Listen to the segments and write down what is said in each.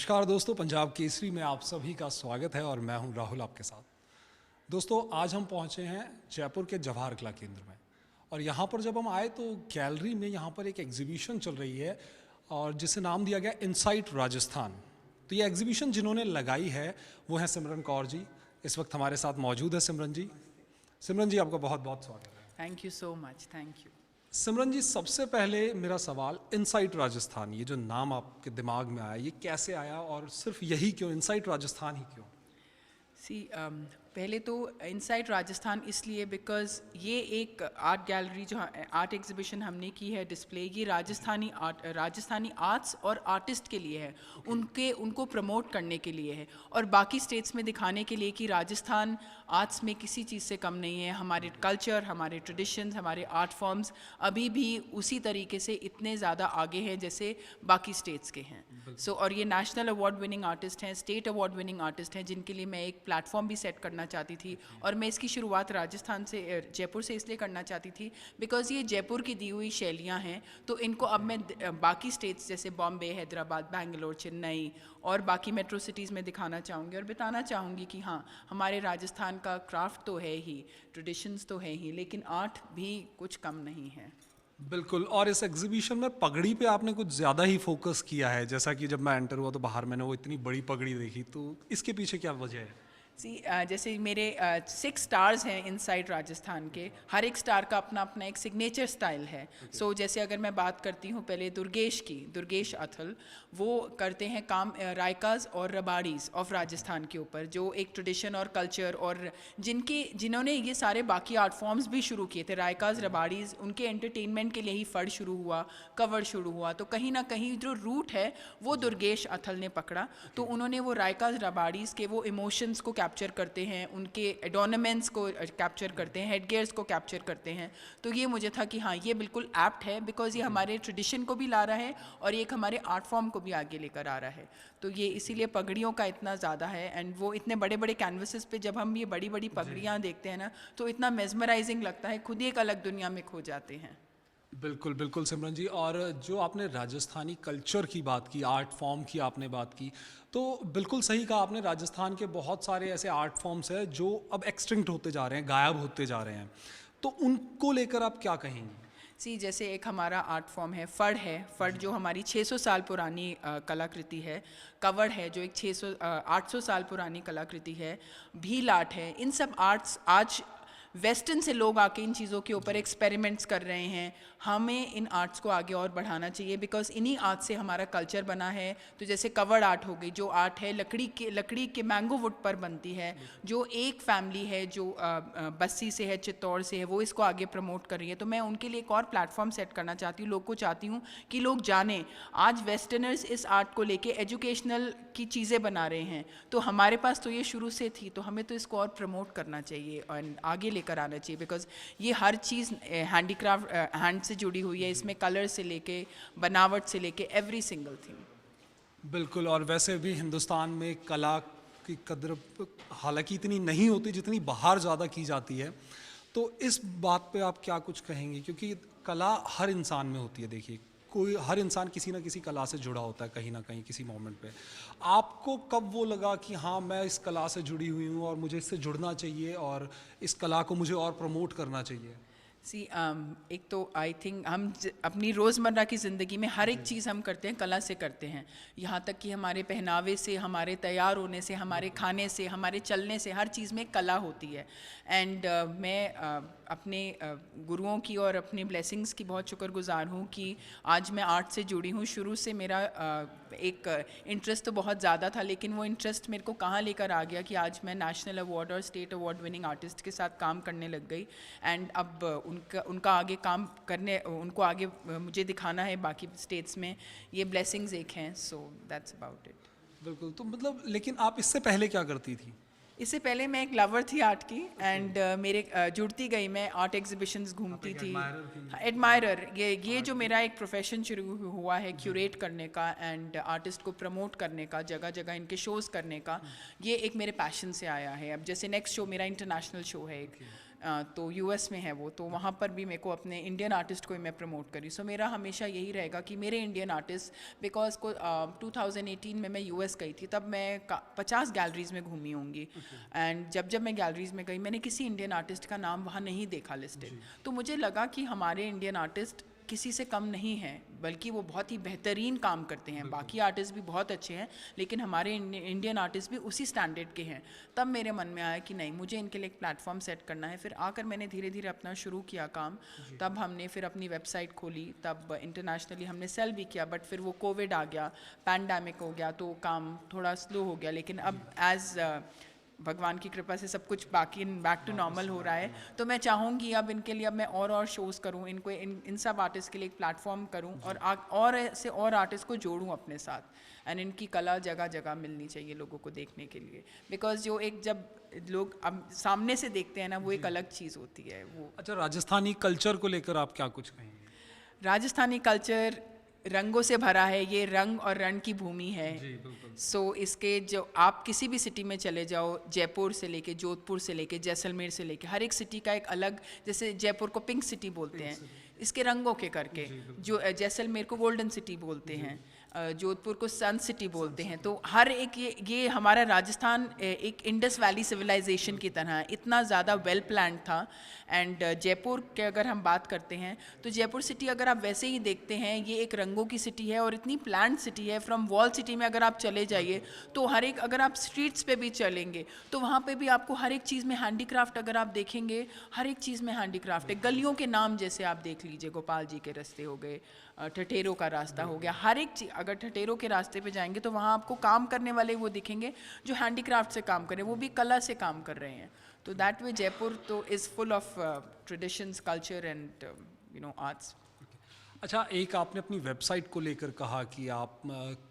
नमस्कार दोस्तों, पंजाब केसरी में आप सभी का स्वागत है और मैं हूं राहुल आपके साथ। दोस्तों, आज हम पहुंचे हैं जयपुर के जवाहर कला केंद्र में और यहाँ पर जब हम आए तो गैलरी में यहाँ पर एक एग्जीबिशन चल रही है और जिसे नाम दिया गया इनसाइट राजस्थान। तो ये एग्जीबिशन जिन्होंने लगाई है वो हैं सिमरन कौर जी। इस वक्त हमारे साथ मौजूद है सिमरन जी। सिमरन जी, आपका बहुत बहुत स्वागत है। Thank you so much, thank you. Simran ji, सबसे पहले मेरा सवाल, इनसाइट राजस्थान, ये जो नाम आपके दिमाग में आया, ये कैसे आया और सिर्फ यही क्यों, इनसाइट राजस्थान ही क्यों? पहले तो इनसाइट राजस्थान इसलिए बिकॉज़ ये एक आर्ट गैलरी जो आर्ट एग्जीबिशन हमने की है डिस्प्ले, ये राजस्थानी आर्ट्स और आर्टिस्ट के लिए है, उनको प्रमोट करने के लिए है और बाकी स्टेट्स में दिखाने के लिए कि राजस्थान आर्ट्स में किसी चीज़ से कम नहीं है। हमारे कल्चर, हमारे ट्रेडिशंस, हमारे आर्ट फॉर्म्स अभी भी उसी तरीके से इतने ज़्यादा आगे हैं जैसे बाकी स्टेट्स के हैं। और ये नेशनल अवार्ड विनिंग आर्टिस्ट हैं, स्टेट अवार्ड विनिंग आर्टिस्ट हैं, जिनके लिए मैं एक प्लेटफॉर्म भी सेट करना चाहती थी। और मैं इसकी शुरुआत राजस्थान से, जयपुर से इसलिए करना चाहती थी बिकॉज़ ये जयपुर की दी हुई शैलियाँ हैं, तो इनको अब मैं बाकी स्टेट्स जैसे बॉम्बे, हैदराबाद, बेंगलोर, चेन्नई और बाकी मेट्रो सिटीज़ में दिखाना चाहूँगी और बताना चाहूँगी कि हाँ, हमारे राजस्थान का क्राफ्ट तो है ही, ट्रेडिशंस तो है ही, लेकिन आर्ट भी कुछ कम नहीं है। बिल्कुल। और इस एग्जीबिशन में पगड़ी पे आपने कुछ ज़्यादा ही फोकस किया है। जैसा कि जब मैं एंटर हुआ तो बाहर मैंने वो इतनी बड़ी पगड़ी देखी, तो इसके पीछे क्या वजह है? जैसे मेरे 6 स्टार्स हैं इनसाइड राजस्थान के, हर एक स्टार का अपना अपना एक सिग्नेचर स्टाइल है। जैसे अगर मैं बात करती हूँ पहले दुर्गेश अथल, वो करते हैं काम रायकाज और रबाड़ीज ऑफ राजस्थान के ऊपर, जो एक ट्रेडिशन और कल्चर और जिन्होंने ये सारे बाकी आर्ट फॉर्म्स भी शुरू किए थे। रायकाज, रबाड़ीज उनके एंटरटेनमेंट के लिए ही फड़ शुरू हुआ, कवर शुरू हुआ, तो कहीं ना कहीं जो रूट है वो दुर्गेश अथल ने पकड़ा। तो उन्होंने वो रायकाज, रबाड़ीज के वो इमोशंस को कैप्चर करते हैं, उनके एडोर्नामेंट्स को कैप्चर करते हैं, हेडगियर्स को कैप्चर करते हैं। तो ये मुझे था कि हाँ, ये बिल्कुल एप्ट है बिकॉज ये हमारे ट्रेडिशन को भी ला रहा है और एक हमारे आर्ट फॉर्म को भी आगे लेकर आ रहा है। तो ये इसीलिए पगड़ियों का इतना ज़्यादा है। एंड वो इतने बड़े बड़े कैनवसेस पे जब हम ये बड़ी बड़ी पगड़ियाँ देखते हैं ना, तो इतना मेस्मराइजिंग लगता है, खुद ही एक अलग दुनिया में खो जाते हैं। बिल्कुल बिल्कुल सिमरन जी। और जो आपने राजस्थानी कल्चर की बात की, आर्ट फॉर्म की आपने बात की, तो बिल्कुल सही कहा आपने। राजस्थान के बहुत सारे ऐसे आर्ट फॉर्म्स हैं जो अब एक्सटिंक्ट होते जा रहे हैं, गायब होते जा रहे हैं, तो उनको लेकर आप क्या कहेंगे? जैसे एक हमारा आर्ट फॉर्म है फड़, जो हमारी 600 साल पुरानी कलाकृति है। कवड़ है जो एक 800 साल पुरानी कलाकृति है। भील आर्ट है। इन सब आर्ट्स आज वेस्टर्न से लोग आके इन चीज़ों के ऊपर एक्सपेरिमेंट्स कर रहे हैं। हमें इन आर्ट्स को आगे और बढ़ाना चाहिए बिकॉज इन्हीं आर्ट से हमारा कल्चर बना है। तो जैसे कवड़ आर्ट हो गई, जो आर्ट है लकड़ी के मैंगो वुड पर बनती है, जो एक फैमिली है जो बस्सी से है, चित्तौड़ से है, वो इसको आगे प्रमोट कर रही है। तो मैं उनके लिए एक और प्लेटफॉर्म सेट करना चाहती हूँ। लोग को चाहती हूँ कि लोग जानें, आज वेस्टर्नर्स इस आर्ट को लेके एजुकेशनल की चीज़ें बना रहे हैं, तो हमारे पास तो ये शुरू से थी, तो हमें तो इसको और प्रमोट करना चाहिए और आगे लेकर आना चाहिए बिकॉज ये हर चीज़ हैंडीक्राफ्ट, हैंड से जुड़ी हुई है। इसमें कलर से लेके बनावट से लेके एवरी सिंगल थिंग। बिल्कुल। और वैसे भी हिंदुस्तान में कला की कदर हालांकि इतनी नहीं होती जितनी बाहर ज़्यादा की जाती है, तो इस बात पे आप क्या कुछ कहेंगे? क्योंकि कला हर इंसान में होती है। देखिए, हर इंसान किसी ना किसी कला से जुड़ा होता है कहीं ना कहीं, किसी मोमेंट पे। आपको कब वो लगा कि हाँ, मैं इस कला से जुड़ी हुई हूँ और मुझे इससे जुड़ना चाहिए और इस कला को मुझे और प्रमोट करना चाहिए? एक तो आई थिंक हम अपनी रोज़मर्रा की ज़िंदगी में हर एक चीज़ हम करते हैं, कला से करते हैं। यहाँ तक कि हमारे पहनावे से, हमारे तैयार होने से, हमारे खाने से, हमारे चलने से, हर चीज़ में कला होती है। एंड मैं अपने गुरुओं की और अपने ब्लेसिंग्स की बहुत शुक्रगुजार हूँ कि आज मैं आर्ट से जुड़ी हूँ। शुरू से मेरा एक इंटरेस्ट तो बहुत ज़्यादा था, लेकिन वो इंटरेस्ट मेरे को कहाँ लेकर आ गया कि आज मैं नेशनल अवार्ड और स्टेट अवार्ड विनिंग आर्टिस्ट के साथ काम करने लग गई। एंड अब उनका आगे काम करने, उनको आगे मुझे दिखाना है बाकी स्टेट्स में। ये ब्लेसिंग्स एक हैं। So that's about it. बिल्कुल। तो मतलब, लेकिन आप इससे पहले क्या करती थी? इससे पहले मैं एक लवर थी आर्ट की। एंड मेरे जुड़ती गई, मैं आर्ट एग्जीबिशंस घूमती थी। एडमायरर, ये जो मेरा एक प्रोफेशन शुरू हुआ है क्यूरेट करने का एंड आर्टिस्ट को प्रमोट करने का, जगह जगह इनके शोज़ करने का, ये एक मेरे पैशन से आया है। अब जैसे नेक्स्ट शो मेरा इंटरनेशनल शो है एक, तो यूएस में है वो, तो वहाँ पर भी मेरे को अपने इंडियन आर्टिस्ट को ही मैं प्रमोट करी। सो मेरा हमेशा यही रहेगा कि मेरे इंडियन आर्टिस्ट, बिकॉज को 2018 में मैं यूएस गई थी, तब मैं 50 गैलरीज में घूमी होंगी। एंड जब मैं गैलरीज में गई, मैंने किसी इंडियन आर्टिस्ट का नाम वहाँ नहीं देखा लिस्टेड। तो मुझे लगा कि हमारे इंडियन आर्टिस्ट किसी से कम नहीं है, बल्कि वो बहुत ही बेहतरीन काम करते हैं। बाकी आर्टिस्ट भी बहुत अच्छे हैं, लेकिन हमारे इंडियन आर्टिस्ट भी उसी स्टैंडर्ड के हैं। तब मेरे मन में आया कि नहीं, मुझे इनके लिए एक प्लेटफॉर्म सेट करना है। फिर आकर मैंने धीरे धीरे अपना शुरू किया काम। तब हमने फिर अपनी वेबसाइट खोली, तब इंटरनेशनली हमने सेल भी किया, बट फिर वो कोविड आ गया, पैंडेमिक हो गया, तो काम थोड़ा स्लो हो गया। लेकिन अब एज भगवान की कृपा से सब कुछ बाकी बैक टू नॉर्मल हो रहा है। तो मैं चाहूँगी अब इनके लिए अब मैं और शोज़ करूँ, इनको इन सब आर्टिस्ट के लिए एक प्लेटफॉर्म करूँ, और ऐसे और आर्टिस्ट को जोड़ूँ अपने साथ। एंड इनकी कला जगह जगह मिलनी चाहिए लोगों को देखने के लिए, बिकॉज जो एक जब लोग अब सामने से देखते हैं ना, वो एक अलग चीज़ होती है वो। अच्छा, राजस्थानी कल्चर को लेकर आप क्या कुछ कहेंगे? राजस्थानी कल्चर रंगों से भरा है, ये रंग और रण की भूमि है। सो इसके जो आप किसी भी सिटी में चले जाओ, जयपुर से लेके जोधपुर से लेके जैसलमेर से लेके, हर एक सिटी का एक अलग, जैसे जयपुर को पिंक सिटी बोलते हैं इसके रंगों के करके, जो जैसलमेर को गोल्डन सिटी बोलते हैं, जोधपुर को सन सिटी बोलते हैं। तो हर एक ये हमारा राजस्थान एक इंडस वैली सिविलाइजेशन की तरह है, इतना ज़्यादा वेल प्लान्ड था। एंड जयपुर के अगर हम बात करते हैं, तो जयपुर सिटी अगर आप वैसे ही देखते हैं, ये एक रंगों की सिटी है और इतनी प्लान्ड सिटी है। फ्रॉम वॉल सिटी में अगर आप चले जाइए, तो हर एक, अगर आप स्ट्रीट्स पे भी चलेंगे, तो वहाँ पे भी आपको हर एक चीज़ में हैंडीक्राफ्ट, अगर आप देखेंगे हर एक चीज़ में हैंडीक्राफ्ट है। गलियों के नाम जैसे आप देख लीजिए, गोपाल जी के रास्ते हो गए, ठठेरों का रास्ता हो गया, हर एक चीज़। अगर ठठेरों के रास्ते पे जाएंगे तो वहाँ आपको काम करने वाले वो दिखेंगे जो हैंडीक्राफ्ट से काम कर रहे हैं, वो भी कला से काम कर रहे हैं। तो दैट वे जयपुर तो is full of traditions, culture and arts. अच्छा, एक आपने अपनी वेबसाइट को लेकर कहा कि आप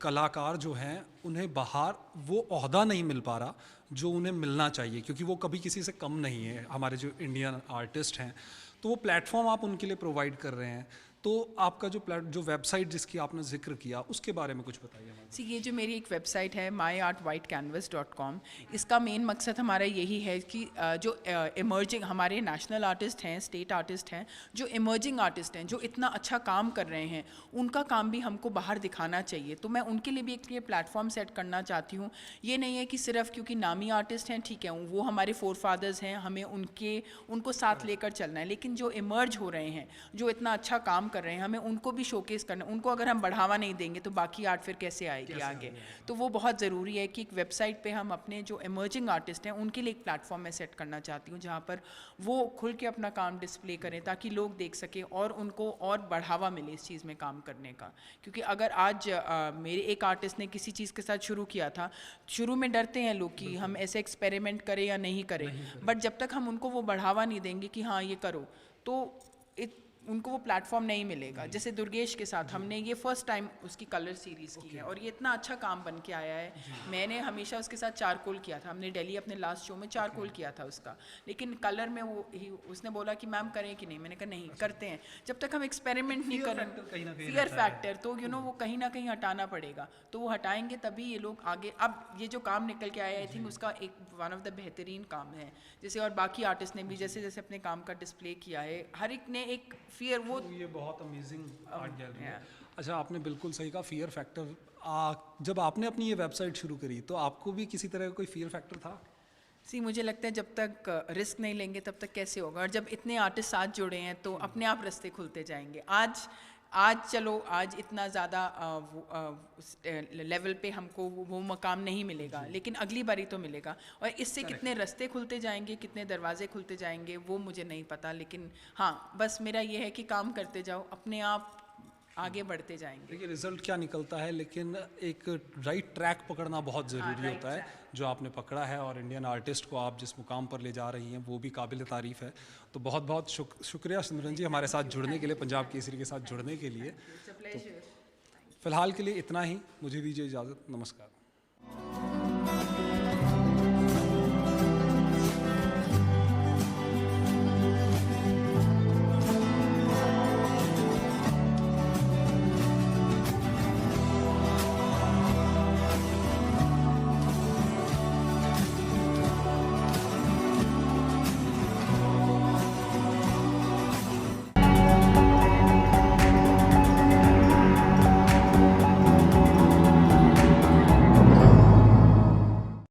कलाकार जो हैं उन्हें बाहर वो ओहदा नहीं मिल पा रहा जो उन्हें मिलना चाहिए, क्योंकि वो कभी किसी से कम नहीं है, हमारे जो इंडियन आर्टिस्ट हैं। तो वो प्लेटफॉर्म आप उनके लिए प्रोवाइड कर रहे हैं। तो आपका जो वेबसाइट जिसकी आपने जिक्र किया, उसके बारे में कुछ बताइए हमें। सी, ये जो मेरी एक वेबसाइट है myartwhitecanvas.com, इसका मेन मकसद हमारा यही है कि जो इमर्जिंग हमारे नेशनल आर्टिस्ट हैं, स्टेट आर्टिस्ट हैं, जो इमर्जिंग आर्टिस्ट हैं, जो इतना अच्छा काम कर रहे हैं, उनका काम भी हमको बाहर दिखाना चाहिए। तो मैं उनके लिए भी एक ये प्लेटफॉर्म सेट करना चाहती हूँ। ये नहीं है कि सिर्फ क्योंकि नामी आर्टिस्ट हैं, ठीक है, वो हमारे फोर फादर्स हैं, हमें उनको साथ लेकर चलना है, लेकिन जो इमर्ज हो रहे हैं, जो इतना अच्छा काम कर रहे हैं, हमें उनको भी शोकेस करना। उनको अगर हम बढ़ावा नहीं देंगे तो बाकी आर्ट फिर कैसे आएगी आगे। तो वो बहुत ज़रूरी है कि एक वेबसाइट पे हम अपने जो इमर्जिंग आर्टिस्ट हैं उनके लिए एक प्लेटफॉर्म मैं सेट करना चाहती हूँ, जहाँ पर वो खुल के अपना काम डिस्प्ले करें, ताकि लोग देख सकें और उनको और बढ़ावा मिले इस चीज़ में काम करने का। क्योंकि अगर आज मेरे एक आर्टिस्ट ने किसी चीज़ के साथ शुरू किया था, शुरू में डरते हैं लोग कि हम ऐसे एक्सपेरिमेंट करें या नहीं करें, बट जब तक हम उनको वो बढ़ावा नहीं देंगे कि हाँ ये करो, तो उनको वो प्लेटफॉर्म नहीं मिलेगा। जैसे दुर्गेश के साथ हमने ये फर्स्ट टाइम उसकी कलर सीरीज़ की है, और ये इतना अच्छा काम बन के आया है। मैंने हमेशा उसके साथ चारकोल किया था, हमने दिल्ली अपने लास्ट शो में चारकोल किया था उसका, लेकिन कलर में उसने बोला कि मैम करें कि नहीं, मैंने कहा नहीं करते हैं, जब तक हम एक्सपेरिमेंट नहीं करें। फियर फैक्टर तो वो कहीं ना कहीं हटाना पड़ेगा, तो वो हटाएंगे तभी ये लोग आगे। अब ये जो काम निकल के आया, आई थिंक उसका एक वन ऑफ द बेहतरीन काम है। जैसे और बाकी आर्टिस्ट ने भी जैसे जैसे अपने काम का डिस्प्ले किया है, हर एक ने एक फियर, वो ये बहुत अमेजिंग आर्ट गैलरी है। अच्छा, आपने बिल्कुल सही कहा, फियर फैक्टर। जब आपने अपनी ये वेबसाइट शुरू करी तो आपको भी किसी तरह का कोई फियर फैक्टर था? सी, मुझे लगता है जब तक रिस्क नहीं लेंगे तब तक कैसे होगा। और जब इतने आर्टिस्ट साथ जुड़े हैं तो अपने आप रास्ते खुलते जाएंगे। आज इतना ज़्यादा लेवल पे हमको वो मकाम नहीं मिलेगा, लेकिन अगली बारी तो मिलेगा। और इससे कितने रास्ते खुलते जाएंगे, कितने दरवाजे खुलते जाएंगे, वो मुझे नहीं पता। लेकिन हाँ, बस मेरा ये है कि काम करते जाओ, अपने आप आगे बढ़ते जाएंगे। देखिए रिजल्ट क्या निकलता है, लेकिन एक राइट ट्रैक पकड़ना बहुत ज़रूरी होता है, जो आपने पकड़ा है। और इंडियन आर्टिस्ट को आप जिस मुकाम पर ले जा रही हैं वो भी काबिल तारीफ़ है। तो बहुत बहुत शुक्रिया सिमरन जी, हमारे साथ जुड़ने के लिए, पंजाब केसरी के साथ जुड़ने के लिए। तो फिलहाल के लिए इतना ही, मुझे दीजिए इजाज़त, नमस्कार।